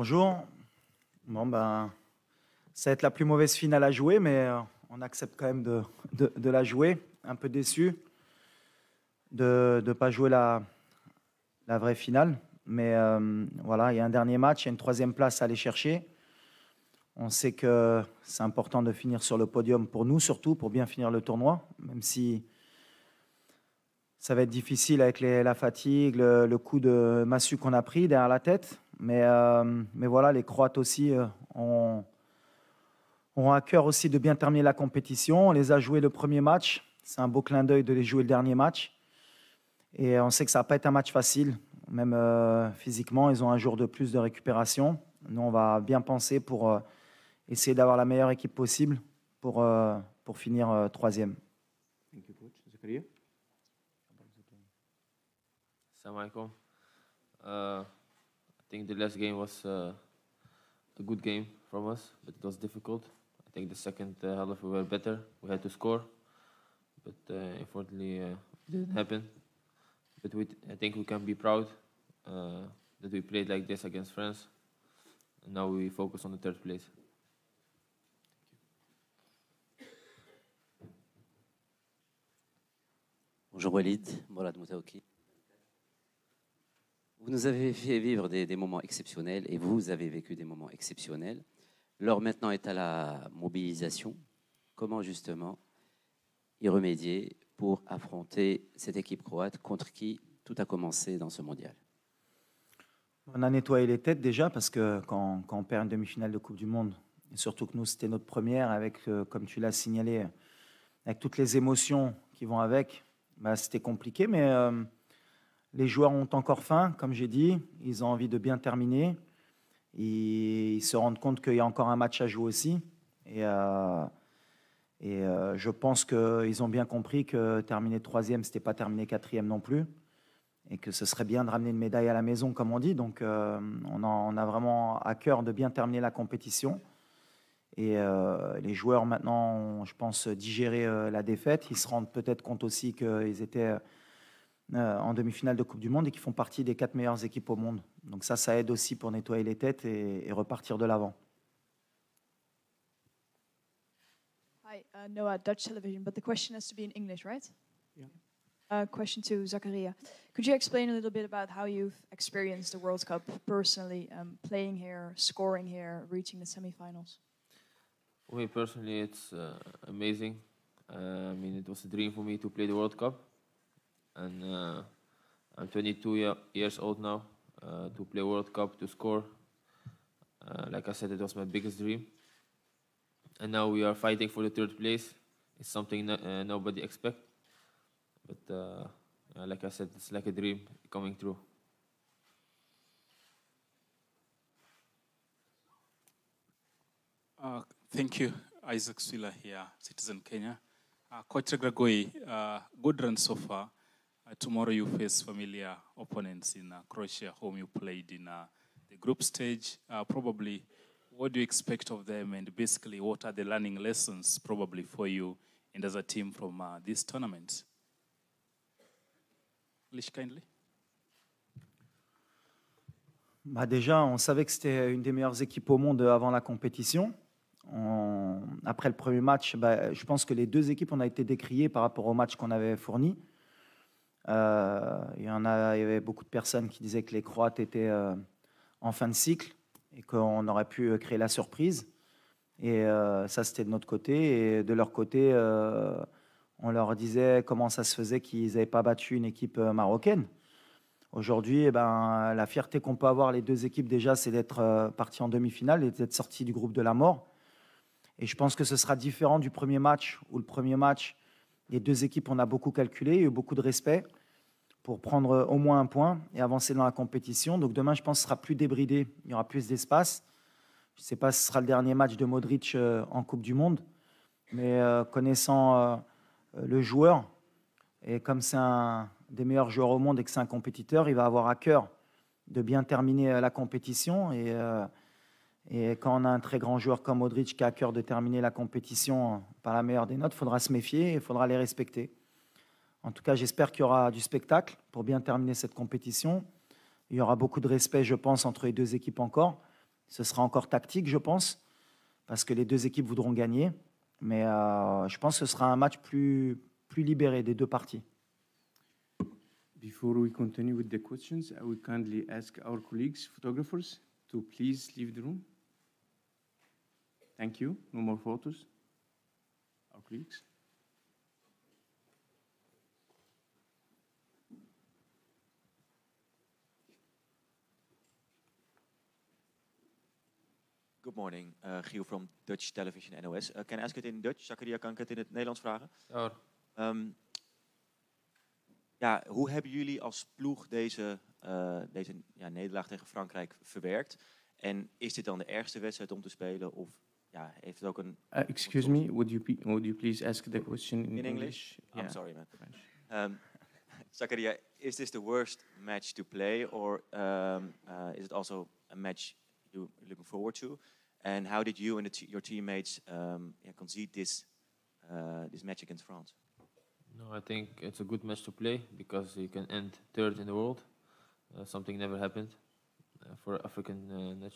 Bonjour. Bon, ça va être la plus mauvaise finale à jouer, mais on accepte quand même de la jouer. Un peu déçu de ne pas jouer la vraie finale. Mais voilà, il y a un dernier match, il y a une troisième place à aller chercher. On sait que c'est important de finir sur le podium pour nous, surtout pour bien finir le tournoi, même si ça va être difficile avec la fatigue, le coup de massue qu'on a pris derrière la tête. Mais voilà, les Croates aussi ont à cœur aussi de bien terminer la compétition. On les a joués le premier match. C'est un beau clin d'œil de les jouer le dernier match. Et on sait que ça va pas être un match facile. Même physiquement, ils ont un jour de plus de récupération. Nous, on va bien penser pour essayer d'avoir la meilleure équipe possible pour finir troisième. Thank you, coach. Zakaria? Assalamu alaikum. I think the last game was a good game from us, but it was difficult. I think the second half we were better. We had to score, but unfortunately it didn't happen. But I think we can be proud that we played like this against France, and now we focus on the third place. Bonjour Walid, Mourad Moutaouki. Vous nous avez fait vivre des moments exceptionnels et vous avez vécu des moments exceptionnels. L'heure maintenant est à la mobilisation. Comment justement y remédier pour affronter cette équipe croate contre qui tout a commencé dans ce mondial? On a nettoyé les têtes déjà parce que quand on perd une demi-finale de Coupe du Monde, et surtout que nous c'était notre première avec, comme tu l'as signalé, avec toutes les émotions qui vont avec, c'était compliqué, mais les joueurs ont encore faim, comme j'ai dit, ils ont envie de bien terminer. Ils se rendent compte qu'il y a encore un match à jouer aussi. Et je pense qu'ils ont bien compris que terminer troisième, ce n'était pas terminer quatrième non plus. Et que ce serait bien de ramener une médaille à la maison, comme on dit. Donc on a vraiment à cœur de bien terminer la compétition. Et les joueurs maintenant ont, je pense, digéré la défaite. Ils se rendent peut-être compte aussi qu'ils étaient en demi-finale de Coupe du Monde et qui font partie des 4 meilleures équipes au monde. Donc ça aide aussi pour nettoyer les têtes et repartir de l'avant. Hi, Noah, Dutch television, but the question has to be in English, right? Yeah. Question to Zakaria. Could you explain a little bit about how you've experienced the World Cup personally, playing here, scoring here, reaching the semifinals? For me personally, it's amazing. I mean, it was a dream for me to play the World Cup. And I'm 22 years old now. To play World Cup, to score. Like I said, it was my biggest dream. And now we are fighting for the third place. It's something nobody expects. But like I said, it's like a dream coming true. Thank you. Isaac Swila here, Citizen Kenya. Coach Gragoi, good run so far. Tomorrow you face familiar opponents in Croatia, whom you played in the group stage. Probably, what do you expect of them, and basically, what are the learning lessons probably for you and as a team from this tournament? English kindly. Déjà, on savait que c'était une des meilleures équipes au monde avant la compétition. Après le premier match, je pense que les deux équipes, on a été décriées par rapport au match qu'on avait fourni. Il y avait beaucoup de personnes qui disaient que les Croates étaient en fin de cycle et qu'on aurait pu créer la surprise. Et ça, c'était de notre côté. Et de leur côté, on leur disait comment ça se faisait qu'ils n'avaient pas battu une équipe marocaine. Aujourd'hui, la fierté qu'on peut avoir, les deux équipes déjà, c'est d'être partis en demi-finale et d'être sortis du groupe de la mort. Et je pense que ce sera différent du premier match, où le premier match, les deux équipes, on a beaucoup calculé, il y a eu beaucoup de respect pour prendre au moins un point et avancer dans la compétition. Donc demain, je pense que ce sera plus débridé, il y aura plus d'espace. Je ne sais pas si ce sera le dernier match de Modric en Coupe du Monde, mais connaissant le joueur, et comme c'est un des meilleurs joueurs au monde et que c'est un compétiteur, il va avoir à cœur de bien terminer la compétition. Et quand on a un très grand joueur comme Modric qui a à cœur de terminer la compétition par la meilleure des notes, il faudra se méfier et il faudra les respecter. En tout cas, j'espère qu'il y aura du spectacle pour bien terminer cette compétition. Il y aura beaucoup de respect, je pense, entre les deux équipes encore. Ce sera encore tactique, je pense, parce que les deux équipes voudront gagner. Mais je pense que ce sera un match plus libéré des deux parties. Before we continue with the questions, I will kindly ask our colleagues, photographers, to please leave the room. Thank you. No more photos. Our colleagues. Good morning, Giel from Dutch Television NOS. Can I ask it in Dutch? Zakaria, kan ik het in het Nederlands vragen? Ja hoor. Ja, hoe hebben jullie als ploeg deze nederlaag tegen Frankrijk verwerkt? En is dit dan de ergste wedstrijd om te spelen? Of ja, heeft het ook een... Excuse me, would you please ask the question in English? Yeah. I'm sorry, man. Zakaria, is this the worst match to play? Or is it also a match you're looking forward to? And how did you and your teammates concede this match against France? No, I think it's a good match to play because you can end third in the world. Something never happened for African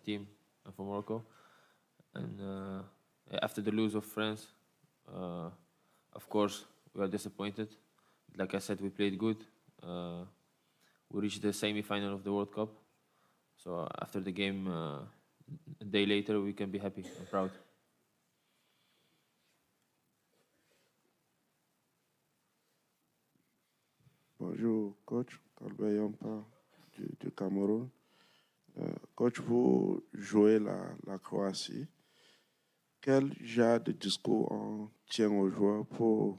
team and for Morocco. And after the lose of France, of course, we are disappointed. Like I said, we played good. We reached the semi-final of the World Cup. So after the game, a day later, we can be happy and proud. Bonjour, coach. Kalbe Yampa du Cameroun. Coach, vous jouez la Croatie. Quel genre de discours on tient aux joueurs pour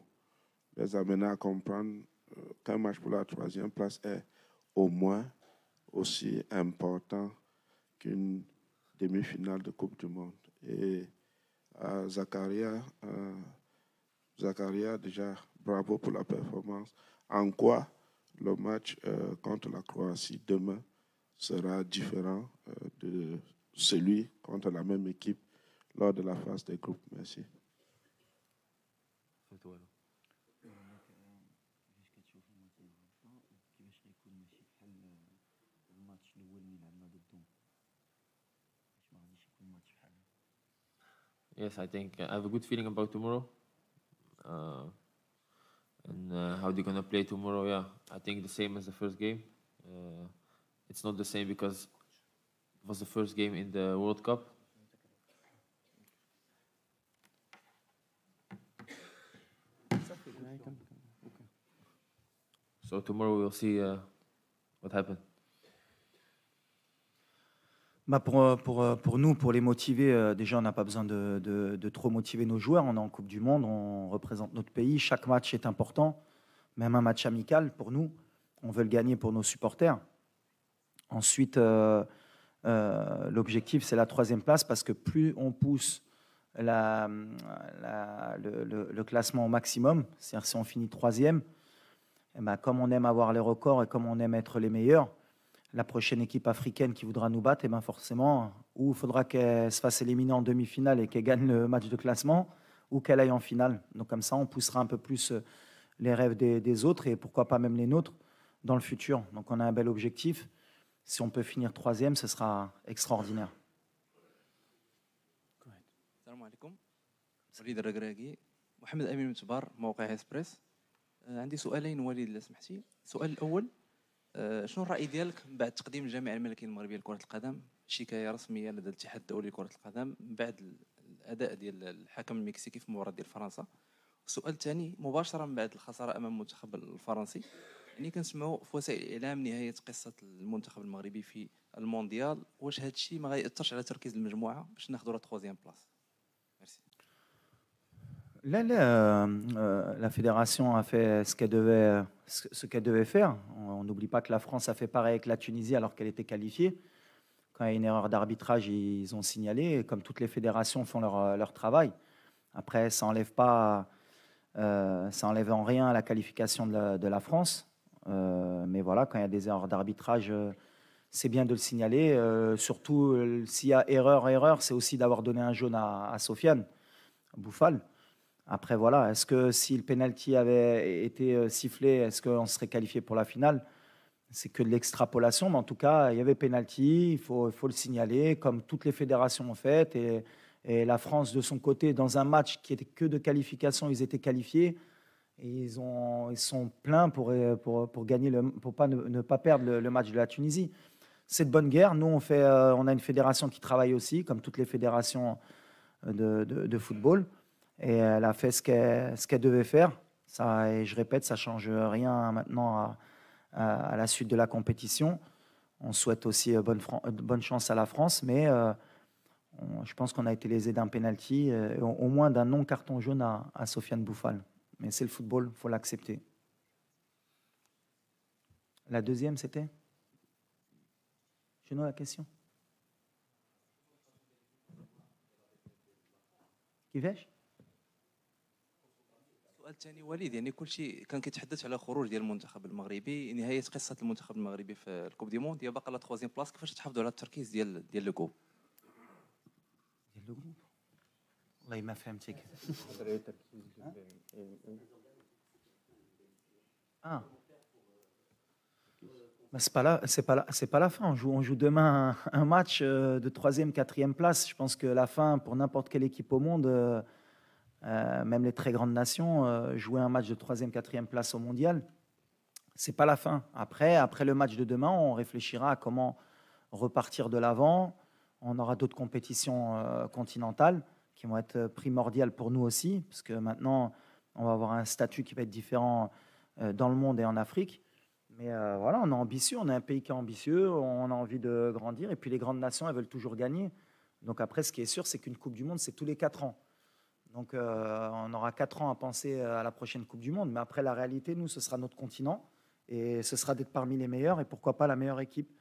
les amener à comprendre qu'un match pour la troisième place est au moins aussi important qu'une demi-finale de Coupe du Monde? Et Zakaria, déjà, bravo pour la performance. En quoi le match contre la Croatie demain sera différent de celui contre la même équipe lors de la phase des groupes? Merci. Yes, I think I have a good feeling about tomorrow. And how they're going to play tomorrow, yeah, I think the same as the first game. It's not the same because it was the first game in the World Cup. So tomorrow we'll see what happened. Bah pour nous, pour les motiver, déjà on n'a pas besoin de trop motiver nos joueurs. On est en Coupe du Monde, on représente notre pays. Chaque match est important, même un match amical pour nous. On veut le gagner pour nos supporters. Ensuite, l'objectif c'est la troisième place parce que plus on pousse le classement au maximum, c'est-à-dire si on finit troisième, et ben, comme on aime avoir les records et comme on aime être les meilleurs, la prochaine équipe africaine qui voudra nous battre, et ben forcément, ou il faudra qu'elle se fasse éliminer en demi-finale et qu'elle gagne le match de classement, ou qu'elle aille en finale. Donc comme ça, on poussera un peu plus les rêves des autres et pourquoi pas même les nôtres dans le futur. Donc on a un bel objectif. Si on peut finir troisième, ce sera extraordinaire. السلام عليكم. وليد الركراكي. محمد أمين من تبار موقع إسبريس. عندي سؤالين وليد إذا سمحتي. السؤال الأول، شنو الرأي ديالك بعد تقديم الجامعة الملكية المغربية لكرة القدم شكاية رسمية لدى الاتحاد الدولي لكرة القدم بعد الأداء ديال الحكم المكسيكي في مباراة ديال فرنسا؟ السؤال الثاني، مباشرة من بعد الخسارة أمام المنتخب الفرنسي، يعني كنسمعوا في وسائل الإعلام نهاية قصة المنتخب المغربي في المونديال، واش هذا الشيء ما غيأثرش على تركيز المجموعة باش ناخذوا لا تخوازيام بلاص؟ ميرسي. La fédération a fait ce qu'elle devait faire. On n'oublie pas que la France a fait pareil avec la Tunisie alors qu'elle était qualifiée. Quand il y a une erreur d'arbitrage, ils ont signalé, et comme toutes les fédérations font leur travail. Après, ça n'enlève en rien à la qualification de la France. Mais voilà, quand il y a des erreurs d'arbitrage, c'est bien de le signaler. Surtout, s'il y a erreur, c'est aussi d'avoir donné un jaune à Sofiane Bouffal. Après, voilà, est-ce que si le penalty avait été sifflé, est-ce qu'on serait qualifié pour la finale? c'est que de l'extrapolation, mais en tout cas, il y avait pénalty, il faut le signaler, comme toutes les fédérations ont fait. Et la France, de son côté, dans un match qui était que de qualification, ils étaient qualifiés. Et ils sont pleins pour gagner pour ne pas perdre le match de la Tunisie. C'est de bonne guerre. Nous, on a une fédération qui travaille aussi, comme toutes les fédérations de football. Et elle a fait ce qu'elle devait faire. Ça, et je répète, ça ne change rien maintenant à la suite de la compétition. On souhaite aussi bonne chance à la France, mais je pense qu'on a été lésé d'un penalty, au moins d'un non-carton jaune à Sofiane Bouffal. Mais c'est le football, il faut l'accepter. La deuxième, c'était Je la question. كيفاش؟ السؤال الثاني وليد، يعني كل شيء كان كيتحدث على خروج ديال المنتخب المغربي، نهايه قصه المنتخب المغربي في الكوب دي موند، هي باقا لا 3 بلاص. كيفاش تحافظوا على التركيز ديال لو جروب؟ والله ما فهمتك. C'est pas la fin. On joue demain un match de 3e, 4e place. Je pense que la fin, pour n'importe quelle équipe au monde, même les très grandes nations, jouer un match de 3e, 4e place au mondial, c'est pas la fin. Après le match de demain, on réfléchira à comment repartir de l'avant. On aura d'autres compétitions continentales qui vont être primordiales pour nous aussi, parce que maintenant, on va avoir un statut qui va être différent dans le monde et en Afrique. Mais voilà, on est ambitieux, on est un pays qui est ambitieux, on a envie de grandir, et puis les grandes nations, elles veulent toujours gagner. Donc après, ce qui est sûr, c'est qu'une Coupe du Monde, c'est tous les 4 ans. Donc on aura 4 ans à penser à la prochaine Coupe du Monde, mais après, la réalité, nous, ce sera notre continent, et ce sera d'être parmi les meilleurs, et pourquoi pas la meilleure équipe.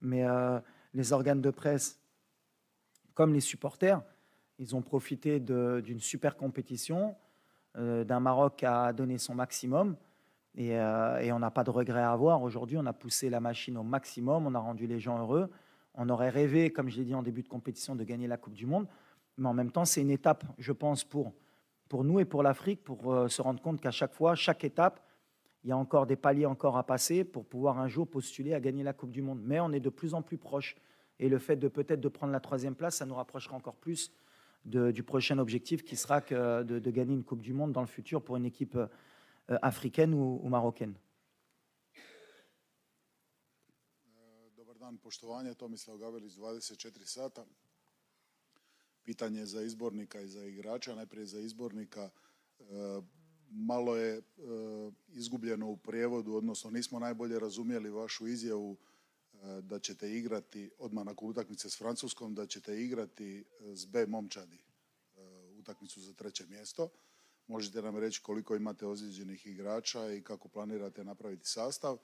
Mais les organes de presse, comme les supporters, ils ont profité d'une super compétition, d'un Maroc qui a donné son maximum, et on n'a pas de regret à avoir. Aujourd'hui, on a poussé la machine au maximum, on a rendu les gens heureux. On aurait rêvé, comme je l'ai dit en début de compétition, de gagner la Coupe du Monde, mais en même temps, c'est une étape, je pense, pour nous et pour l'Afrique, pour se rendre compte qu'à chaque fois, chaque étape, il y a encore des paliers encore à passer pour pouvoir un jour postuler à gagner la Coupe du Monde. Mais on est de plus en plus proche. Et le fait de peut-être de prendre la 3e place, ça nous rapprochera encore plus du prochain objectif qui sera de gagner une Coupe du Monde dans le futur pour une équipe africaine ou marocaine. Dobar dan, poštovanje, Tomislav Gavelić, 24 sata. Pitanje za izbornika i za igrača. Najprije za izbornika. Malo je izgubljeno u prijevodu, odnosno nismo najbolje razumjeli vašu izjavu da ćete igrati odmah nakon utakmice s Francuskom, da ćete igrati s B momčadi utakmicu za 3. mjesto. Možete nam reći koliko imate ozlijeđenih igrača i kako planirate napraviti sastav?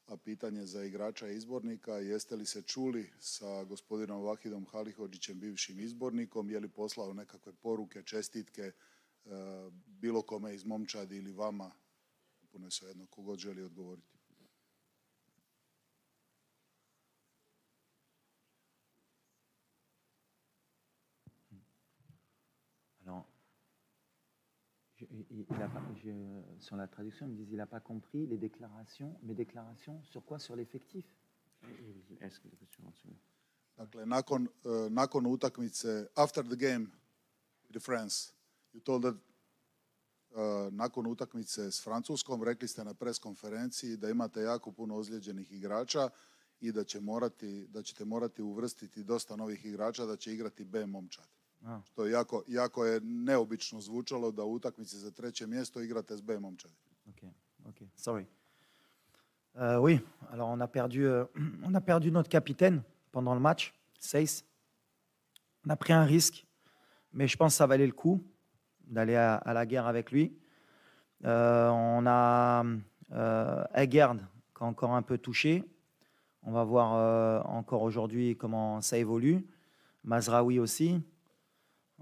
A pitanje za igrača i izbornika, jeste li se čuli sa gospodinom Vahidom Halihodžićem, bivšim izbornikom, je li poslao nekakve poruke, čestitke bilo kome iz momčadi ili vama? Puno je svejedno, kogod želi odgovoriti. Sur la traduction, ils me disent qu'il n'a pas compris les déclarations. Mes déclarations sur quoi? Sur l'effectif? Dakle, nakon utakmice, after the game with France, you told that nakon utakmice s Francuskom, rekli ste na pres konferenciji da imate jako puno ozlijeđenih igrača i da ćete morati uvrstiti dosta novih igrača, da će igrati B momčad. Što jako je neobično zvučalo da u utakmici za 3. mjesto igrate s B momčadi. Ok, sorry. Oui, alors on a perdu notre capitaine pendant le match, Seyss. On a pris un risque, mais je pense que ça valait le coup d'aller à la guerre avec lui. On a Egerd qui est encore un peu touché. On va voir encore aujourd'hui comment ça évolue. Mazraoui aussi.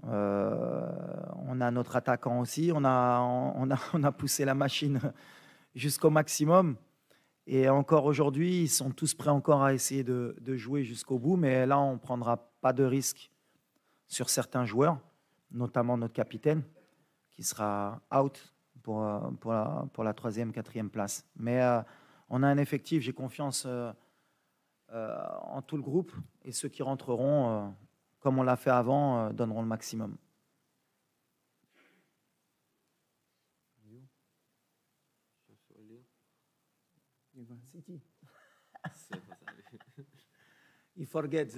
On a notre attaquant aussi. On a poussé la machine jusqu'au maximum. Et encore aujourd'hui, ils sont tous prêts encore à essayer de jouer jusqu'au bout. Mais là, on ne prendra pas de risque sur certains joueurs, notamment notre capitaine, qui sera out pour la 3e, 4e place. Mais On a un effectif, j'ai confiance en tout le groupe. Et ceux qui rentreront, comme on l'a fait avant, donneront le maximum. City. You forget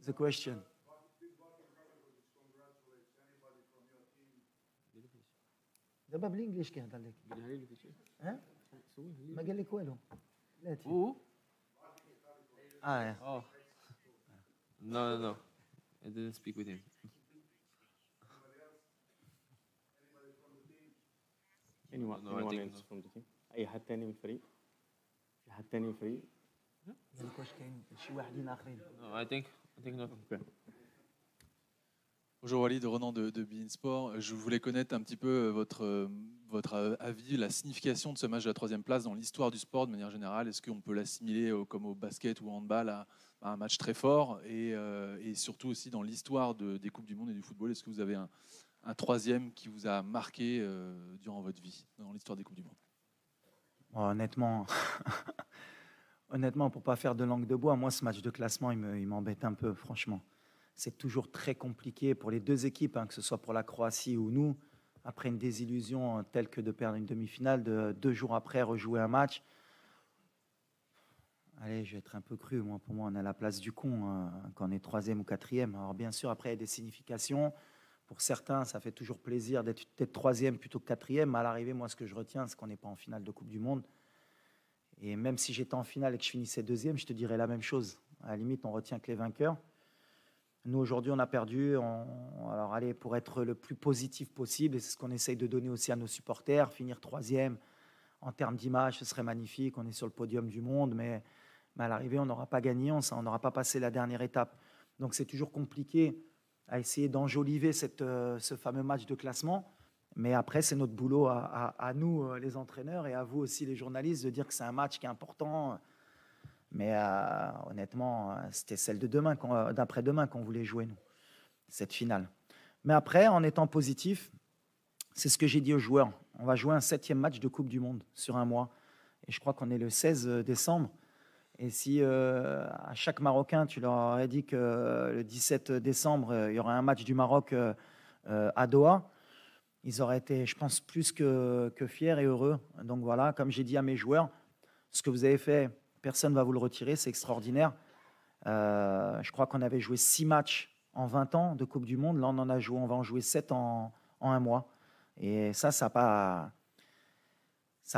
the question. دابا بالانجليش كيهضر لك ها ما قال لك والو لا Oh. No. I didn't speak with him. anyone No, I think else from the team اي حد تاني من الفريق في حد تاني من الفريق قال لك واش كاين شي واحدين اخرين No, I think not. Bonjour Walid, Ronan de Bein Sport. Je voulais connaître un petit peu votre avis, la signification de ce match de la 3e place dans l'histoire du sport de manière générale. Est-ce qu'on peut l'assimiler comme au basket ou au handball à un match très fort et surtout aussi dans l'histoire des Coupes du Monde et du football, est-ce que vous avez un 3e qui vous a marqué durant votre vie dans l'histoire des Coupes du Monde? Honnêtement, pour pas faire de langue de bois, moi ce match de classement il m'embête un peu, franchement. C'est toujours très compliqué pour les deux équipes, que ce soit pour la Croatie ou nous. Après une désillusion telle que de perdre une demi-finale, 2 jours après rejouer un match. Allez, je vais être un peu cru. Pour moi, on est à la place du con quand on est 3e ou 4e. Alors bien sûr, après, il y a des significations. Pour certains, ça fait toujours plaisir d'être 3e plutôt que 4e. Mais à l'arrivée, moi, ce que je retiens, c'est qu'on n'est pas en finale de Coupe du Monde. Et même si j'étais en finale et que je finissais 2e, je te dirais la même chose. À la limite, on retient que les vainqueurs. Nous, aujourd'hui, on a perdu. Alors, allez, pour être le plus positif possible, et c'est ce qu'on essaye de donner aussi à nos supporters, finir 3e, en termes d'image, ce serait magnifique. On est sur le podium du monde, mais à l'arrivée, on n'aura pas gagné, on n'aura pas passé la dernière étape. Donc, c'est toujours compliqué à essayer d'enjoliver ce fameux match de classement. Mais après, c'est notre boulot à nous, les entraîneurs, et à vous aussi, les journalistes, de dire que c'est un match qui est important. Mais honnêtement, c'était celle de demain, d'après-demain qu'on voulait jouer, nous, cette finale. Mais après, en étant positif, c'est ce que j'ai dit aux joueurs. On va jouer un 7e match de Coupe du Monde sur un mois. Et je crois qu'on est le 16 décembre. Et si à chaque Marocain, tu leur aurais dit que le 17 décembre, il y aura un match du Maroc à Doha, ils auraient été, je pense, plus que fiers et heureux. Donc voilà, comme j'ai dit à mes joueurs, ce que vous avez fait, personne ne va vous le retirer, c'est extraordinaire. Je crois qu'on avait joué 6 matchs en 20 ans de Coupe du Monde. Là, on va en jouer 7 en un mois. Et ça n'a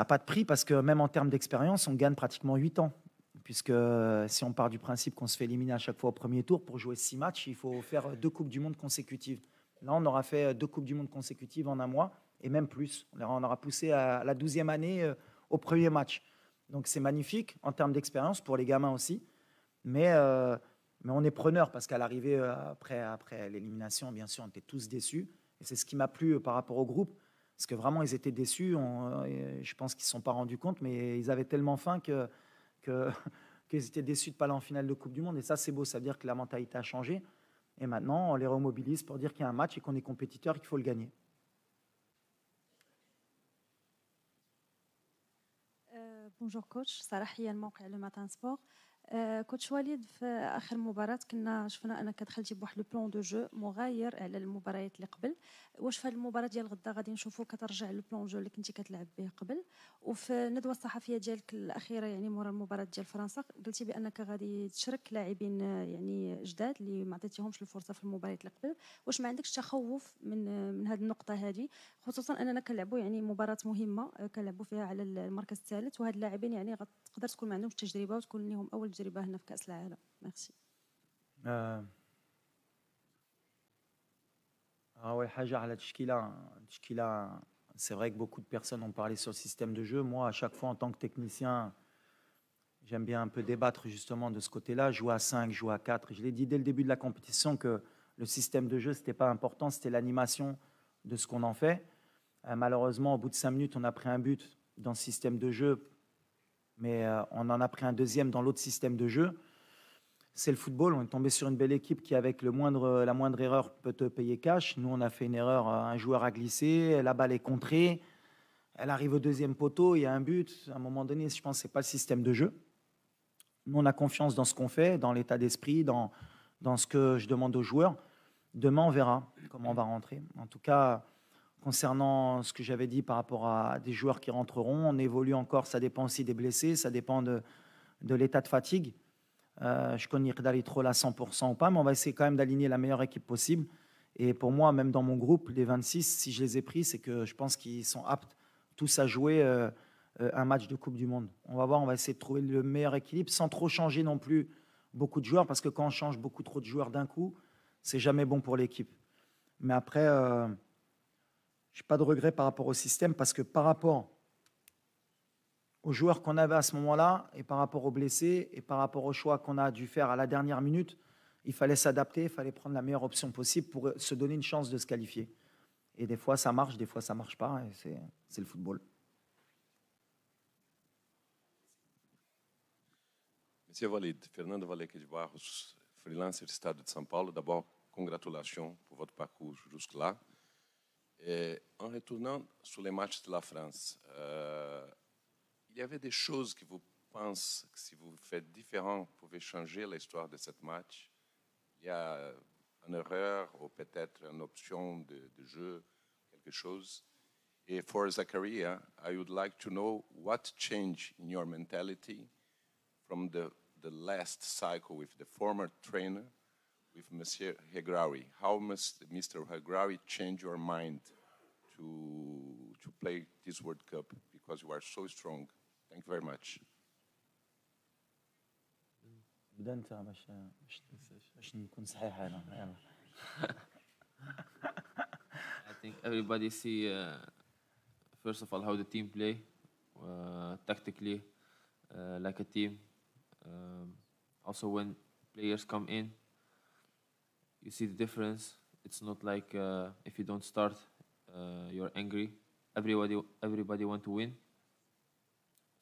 pas de prix parce que même en termes d'expérience, on gagne pratiquement 8 ans. Puisque si on part du principe qu'on se fait éliminer à chaque fois au premier tour, pour jouer 6 matchs, il faut faire 2 Coupes du Monde consécutives. Là, on aura fait 2 Coupes du Monde consécutives en un mois, et même plus. On aura poussé à la 12e année au premier match. Donc c'est magnifique en termes d'expérience pour les gamins aussi. Mais on est preneur parce qu'à l'arrivée, après l'élimination, bien sûr, on était tous déçus. Et c'est ce qui m'a plu par rapport au groupe. Parce que vraiment, ils étaient déçus. Je pense qu'ils ne se sont pas rendus compte, mais ils avaient tellement faim qu'ils étaient déçus de ne pas aller en finale de Coupe du Monde. Et ça, c'est beau. Ça veut dire que la mentalité a changé. Et maintenant, on les remobilise pour dire qu'il y a un match et qu'on est compétiteur et qu'il faut le gagner. بونجور كوتش صراحه هي الموقع لو ماتان سبور كوتش وليد في اخر مباراه كنا شفنا انك دخلتي بواحد لو بلان دو جو مغاير على المباريات اللي قبل واش في هذه المباراه ديال غدا غادي نشوفوك كترجع للبلان جو اللي كنتي كتلعب به قبل وفي الندوه الصحفيه ديالك الاخيره يعني مورا المباراه ديال فرنسا قلتي بانك غادي تشرك لاعبين يعني جداد اللي ما عطيتيهمش الفرصه في المباريات اللي قبل واش ما عندكش تخوف من هذه النقطه هذه خصوصا اننا كنلعبوا يعني مباراه مهمه كنلعبوا فيها على المركز الثالث وهاد اللاعبين يعني غتقدر تكون ما عندهمش تجربه وتكون لهم اول تجربه هنا في كاس العالم ميرسي c'est vrai que beaucoup de personnes ont parlé sur le système de jeu. Moi, à chaque fois, en tant que technicien, j'aime bien un peu débattre justement de ce côté-là. Jouer à 5, jouer à 4. Je l'ai dit dès le début de la compétition que le système de jeu, ce n'était pas important, c'était l'animation de ce qu'on en fait. Malheureusement, au bout de 5 minutes, on a pris un but dans ce système de jeu, mais on en a pris un deuxième dans l'autre système de jeu. C'est le football, on est tombé sur une belle équipe qui, avec la moindre erreur, peut te payer cash. Nous, on a fait une erreur, un joueur a glissé, la balle est contrée. Elle arrive au deuxième poteau, il y a un but. À un moment donné, je pense que ce n'est pas le système de jeu. Nous, on a confiance dans ce qu'on fait, dans l'état d'esprit, dans ce que je demande aux joueurs. Demain, on verra comment on va rentrer. En tout cas, concernant ce que j'avais dit par rapport à des joueurs qui rentreront, on évolue encore. Ça dépend aussi des blessés, ça dépend de l'état de fatigue. Je connais d'aller trop à 100% ou pas, mais on va essayer quand même d'aligner la meilleure équipe possible. Et pour moi, même dans mon groupe, les 26, si je les ai pris, c'est que je pense qu'ils sont aptes tous à jouer un match de Coupe du Monde. On va voir, on va essayer de trouver le meilleur équilibre sans trop changer non plus beaucoup de joueurs, parce que quand on change beaucoup trop de joueurs d'un coup, c'est jamais bon pour l'équipe. Mais après, je n'ai pas de regret par rapport au système, parce que par rapport aux joueurs qu'on avait à ce moment-là, et par rapport aux blessés, et par rapport au choix qu'on a dû faire à la dernière minute, il fallait s'adapter, il fallait prendre la meilleure option possible pour se donner une chance de se qualifier. Et des fois, ça marche, des fois, ça ne marche pas, et c'est le football. Monsieur Walid, Fernando Valeca de Barros, freelancer du Stade de São Paulo. D'abord, congratulations pour votre parcours jusque-là. Et en retournant sur les matchs de la France, il y avait des choses que vous pensez que si vous faites différent, vous pouvez changer l'histoire de ce match. Il y a une erreur ou peut-être une option de jeu, quelque chose. Et for Zakaria, I would like to know what changed in your mentality from the last cycle with the former trainer, with Monsieur Regragui. How must Mr. Regragui change your mind to play this World Cup, because you are so strong? Thank you very much. I think everybody see first of all how the team play tactically like a team. Also when players come in, you see the difference. It's not like if you don't start, you're angry. Everybody want to win.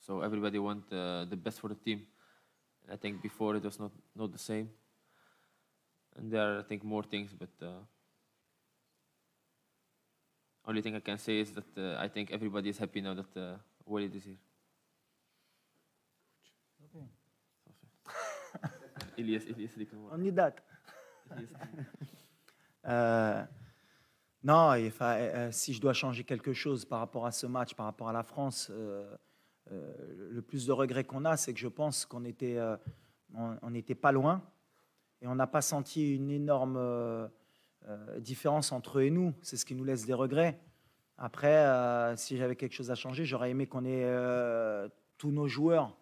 So everybody want the best for the team. And I think before it was not the same. And there are, I think, more things, but only thing I can say is that I think everybody is happy now that Walid is here. Elias, On y date. Non, si je dois changer quelque chose par rapport à ce match, par rapport à la France, le plus de regrets qu'on a, c'est que je pense qu'on était, on n'était pas loin et on n'a pas senti une énorme différence entre eux et nous. C'est ce qui nous laisse des regrets. Après, si j'avais quelque chose à changer, j'aurais aimé qu'on ait tous nos joueurs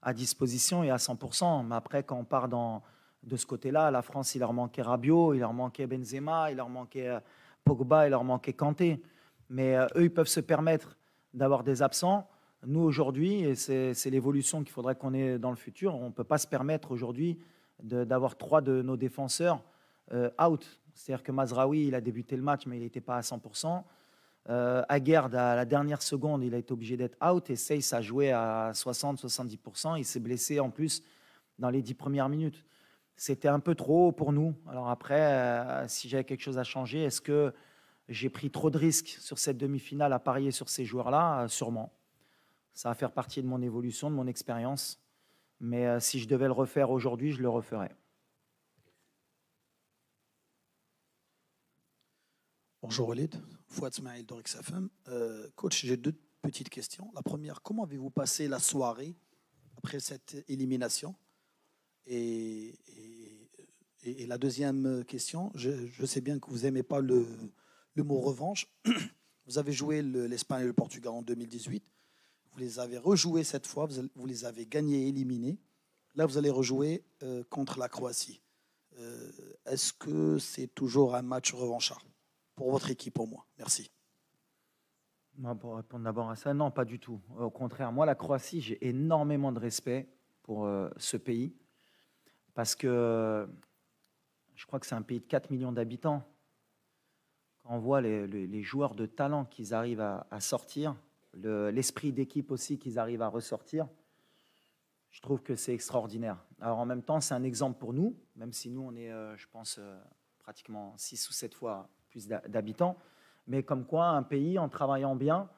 à disposition et à 100%. Mais après, quand on part de ce côté-là, la France, il leur manquait Rabiot, il leur manquait Benzema, il leur manquait Pogba, il leur manquait Kanté. Mais eux, ils peuvent se permettre d'avoir des absents. Nous, aujourd'hui, et c'est l'évolution qu'il faudrait qu'on ait dans le futur, on ne peut pas se permettre aujourd'hui d'avoir 3 de nos défenseurs out. C'est-à-dire que Mazraoui, il a débuté le match, mais il n'était pas à 100%. Aguerd, à la dernière seconde, il a été obligé d'être out. Et Seyss a joué à 60-70%. Il s'est blessé en plus dans les 10 premières minutes. C'était un peu trop haut pour nous. Alors après, si j'avais quelque chose à changer, est-ce que j'ai pris trop de risques sur cette demi-finale à parier sur ces joueurs-là? Sûrement. Ça va faire partie de mon évolution, de mon expérience. Mais si je devais le refaire aujourd'hui, je le referais. Bonjour Walid, Fouad Smaïl d'Orix FM. Coach, j'ai 2 petites questions. La première, comment avez-vous passé la soirée après cette élimination? Et la deuxième question, je sais bien que vous n'aimez pas le mot revanche. Vous avez joué l'Espagne et le Portugal en 2018. Vous les avez rejoués cette fois, vous les avez gagnés et éliminés. Là, vous allez rejouer contre la Croatie. Est-ce que c'est toujours un match revanchard pour votre équipe, au moins? Merci. Pour répondre d'abord à ça, non, pas du tout. Au contraire, moi, la Croatie, j'ai énormément de respect pour ce pays parce que je crois que c'est un pays de 4 millions d'habitants. Quand on voit les joueurs de talent qu'ils arrivent à sortir, l'esprit d'équipe aussi qu'ils arrivent à ressortir, je trouve que c'est extraordinaire. Alors en même temps, c'est un exemple pour nous, même si nous, on est, je pense, pratiquement 6 ou 7 fois plus d'habitants, mais comme quoi un pays, en travaillant bien,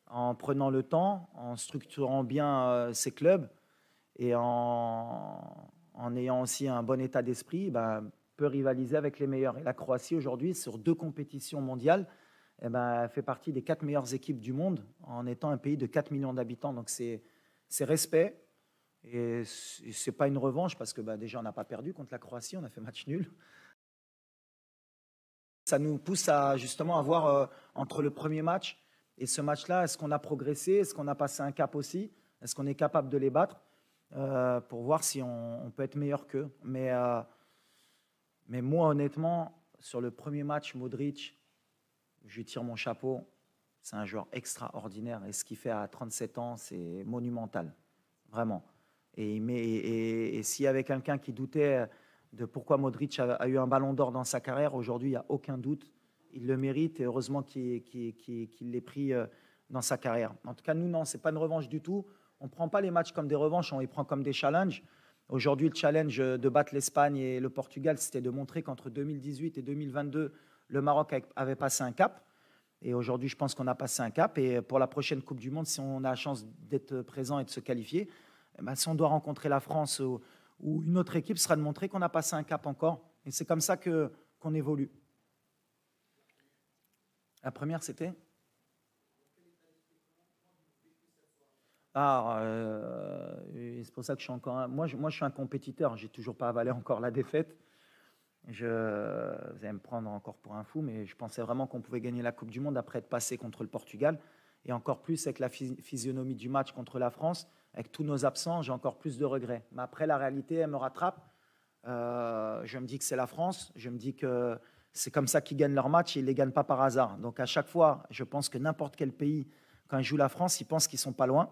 en prenant le temps, en structurant bien ses clubs et en ayant aussi un bon état d'esprit, peut rivaliser avec les meilleurs. Et la Croatie, aujourd'hui, sur 2 compétitions mondiales, elle fait partie des 4 meilleures équipes du monde en étant un pays de 4 millions d'habitants. Donc, c'est respect. Et ce n'est pas une revanche parce que déjà, on n'a pas perdu contre la Croatie, on a fait match nul. Ça nous pousse à justement voir entre le premier match et ce match-là, est-ce qu'on a progressé, est-ce qu'on a passé un cap aussi, est-ce qu'on est capable de les battre pour voir si on peut être meilleur qu'eux. Mais moi, honnêtement, sur le premier match, Modric, je lui tire mon chapeau. C'est un joueur extraordinaire. Et ce qu'il fait à 37 ans, c'est monumental. Vraiment. Et s'il y avait quelqu'un qui doutait de pourquoi Modric a eu un ballon d'or dans sa carrière, aujourd'hui, il n'y a aucun doute. Il le mérite et heureusement qu'il l'ait pris dans sa carrière. En tout cas, nous, non, ce n'est pas une revanche du tout. On ne prend pas les matchs comme des revanches, on les prend comme des challenges. Aujourd'hui, le challenge de battre l'Espagne et le Portugal, c'était de montrer qu'entre 2018 et 2022, le Maroc avait passé un cap. Et aujourd'hui, je pense qu'on a passé un cap. Et pour la prochaine Coupe du Monde, si on a la chance d'être présent et de se qualifier, si on doit rencontrer la France ou une autre équipe, ce sera de montrer qu'on a passé un cap encore. Et c'est comme ça qu'on évolue. La première, c'était c'est pour ça que je suis encore... Moi, je suis un compétiteur. Je n'ai toujours pas avalé encore la défaite. Vous allez me prendre encore pour un fou, mais je pensais vraiment qu'on pouvait gagner la Coupe du Monde après être passé contre le Portugal. Et encore plus avec la physionomie du match contre la France, avec tous nos absents, j'ai encore plus de regrets. Mais après, la réalité, elle me rattrape. Je me dis que c'est la France. Je me dis que c'est comme ça qu'ils gagnent leur match et ils ne les gagnent pas par hasard. Donc à chaque fois, je pense que n'importe quel pays, quand ils jouent la France, ils pensent qu'ils ne sont pas loin.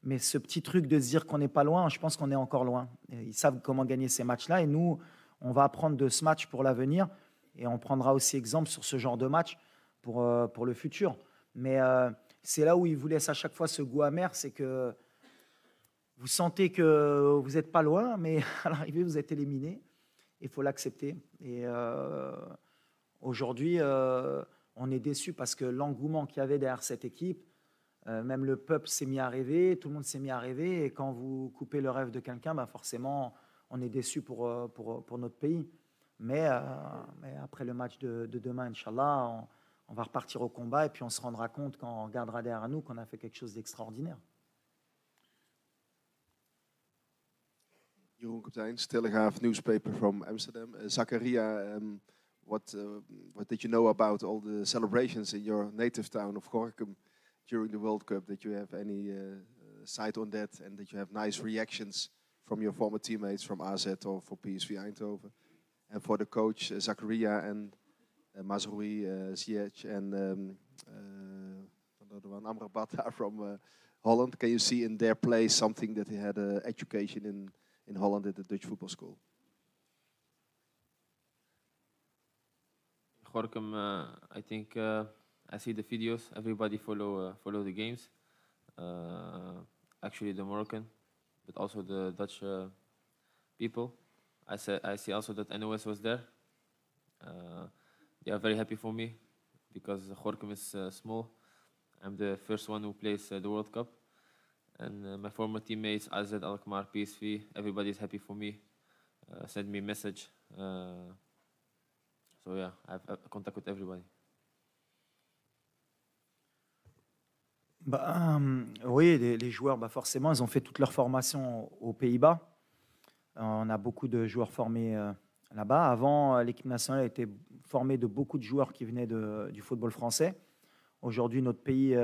Mais ce petit truc de se dire qu'on n'est pas loin, je pense qu'on est encore loin. Et ils savent comment gagner ces matchs-là. Et nous, on va apprendre de ce match pour l'avenir. Et on prendra aussi exemple sur ce genre de match pour le futur. Mais c'est là où ils vous laissent à chaque fois ce goût amer, c'est que vous sentez que vous n'êtes pas loin, mais à l'arrivée, vous êtes éliminé. Il faut l'accepter. Et aujourd'hui, on est déçus parce que l'engouement qu'il y avait derrière cette équipe, même le peuple s'est mis à rêver, tout le monde s'est mis à rêver. Et quand vous coupez le rêve de quelqu'un, forcément, on est déçus pour notre pays. Mais après le match de demain, Inch'Allah, on va repartir au combat et puis on se rendra compte quand on regardera derrière nous qu'on a fait quelque chose d'extraordinaire. Jeroen Kapteins, Telegraaf newspaper from Amsterdam. Zakaria, what did you know about all the celebrations in your native town of Gorinchem during the World Cup? Did you have any sight on that, and did you have nice reactions from your former teammates from AZ or for PSV Eindhoven? And for the coach, Zakaria and Mazraoui, Ziyech, and another one, Amrabat from Holland. Can you see in their place something that he had education in Holland at the Dutch football school? Gorinchem, I think I see the videos. Everybody follow the games. Actually, the Moroccan, but also the Dutch people. I see also that NOS was there. They are very happy for me because Gorinchem is small. I'm the first one who plays the World Cup. And my former teammates, AZ, Alkmaar, PSV, everybody is happy for me. Send me a message. So yeah, I have contact with everybody. Oui, les joueurs, forcément, ils ont fait toute leur formation aux Pays-Bas. On a beaucoup de joueurs formés là-bas. Avant, l'équipe nationale a été formée de beaucoup de joueurs qui venaient du football français. Aujourd'hui, notre pays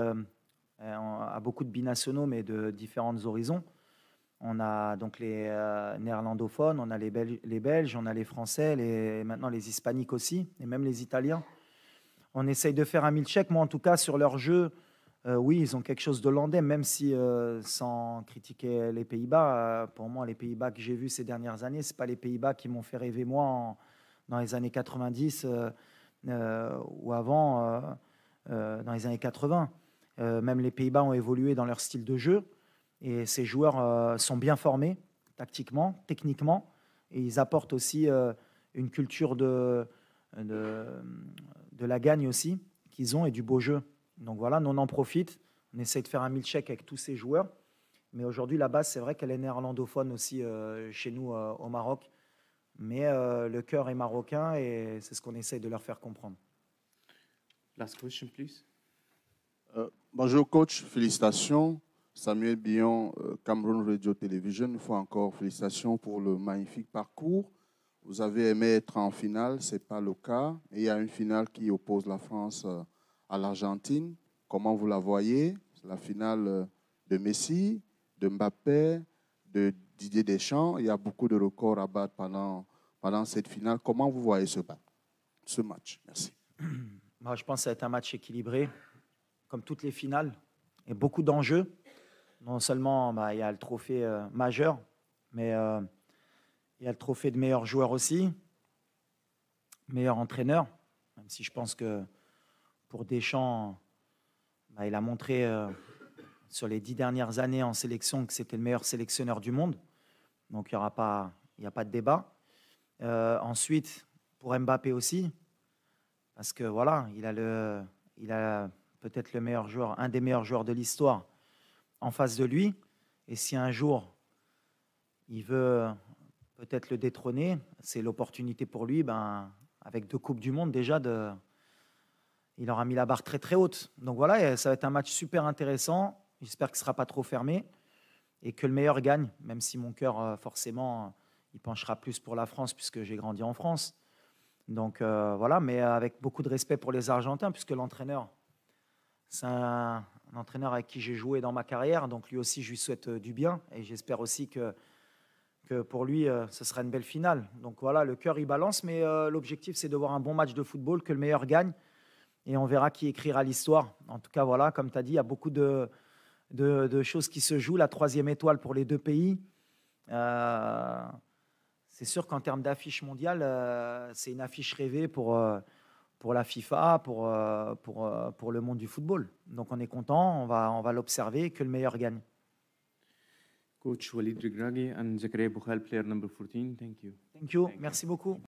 a beaucoup de binationaux, mais de différents horizons. On a donc les néerlandophones, on a les Belges, on a les Français, maintenant les Hispaniques aussi, et même les Italiens. On essaye de faire un milkshake. Moi, en tout cas, sur leur jeu, oui, ils ont quelque chose d'hollandais, même si, sans critiquer les Pays-Bas, pour moi, les Pays-Bas que j'ai vus ces dernières années, ce n'est pas les Pays-Bas qui m'ont fait rêver, moi, dans les années 90 ou avant, dans les années 80. Même les Pays-Bas ont évolué dans leur style de jeu. Et ces joueurs sont bien formés, tactiquement, techniquement. Et ils apportent aussi une culture de la gagne aussi qu'ils ont et du beau jeu. Donc voilà, nous on en profite. On essaie de faire un milkshake avec tous ces joueurs. Mais aujourd'hui, la base, c'est vrai qu'elle est néerlandophone aussi chez nous au Maroc. Mais le cœur est marocain et c'est ce qu'on essaie de leur faire comprendre. Last question, please. Bonjour coach, félicitations. Samuel Billon, Cameroun Radio Television. Une fois encore, félicitations pour le magnifique parcours. Vous avez aimé être en finale, ce n'est pas le cas. Et il y a une finale qui oppose la France à l'Argentine. Comment vous la voyez? La finale de Messi, de Mbappé, de Didier Deschamps. Il y a beaucoup de records à battre pendant cette finale. Comment vous voyez ce match? Merci. Moi, je pense que ça va être un match équilibré, comme toutes les finales, et beaucoup d'enjeux. Non seulement il y a le trophée majeur, mais il y a le trophée de meilleur joueur aussi, meilleur entraîneur, même si je pense que pour Deschamps, il a montré sur les 10 dernières années en sélection que c'était le meilleur sélectionneur du monde. Donc il n'y a pas de débat. Ensuite, pour Mbappé aussi, parce que voilà, il a peut-être le meilleur joueur, un des meilleurs joueurs de l'histoire en face de lui. Et si un jour il veut peut-être le détrôner, c'est l'opportunité pour lui, avec 2 Coupes du Monde déjà, il aura mis la barre très très haute. Donc voilà, ça va être un match super intéressant. J'espère qu'il ne sera pas trop fermé et que le meilleur gagne, même si mon cœur, forcément, il penchera plus pour la France puisque j'ai grandi en France. Donc voilà, mais avec beaucoup de respect pour les Argentins, puisque l'entraîneur, c'est un entraîneur avec qui j'ai joué dans ma carrière, donc lui aussi, je lui souhaite du bien, et j'espère aussi que pour lui, ce sera une belle finale. Donc voilà, le cœur, il balance, mais l'objectif, c'est de voir un bon match de football, que le meilleur gagne, et on verra qui écrira l'histoire. En tout cas, voilà, comme tu as dit, il y a beaucoup de choses qui se jouent, la 3e étoile pour les 2 pays. C'est sûr qu'en termes d'affiche mondiale, c'est une affiche rêvée pour la FIFA, pour le monde du football. Donc on est content, on va l'observer, que le meilleur gagne. Coach Walid Regragui and Zakaria Boukhal, player number 14. Thank you. Thank you. Merci beaucoup.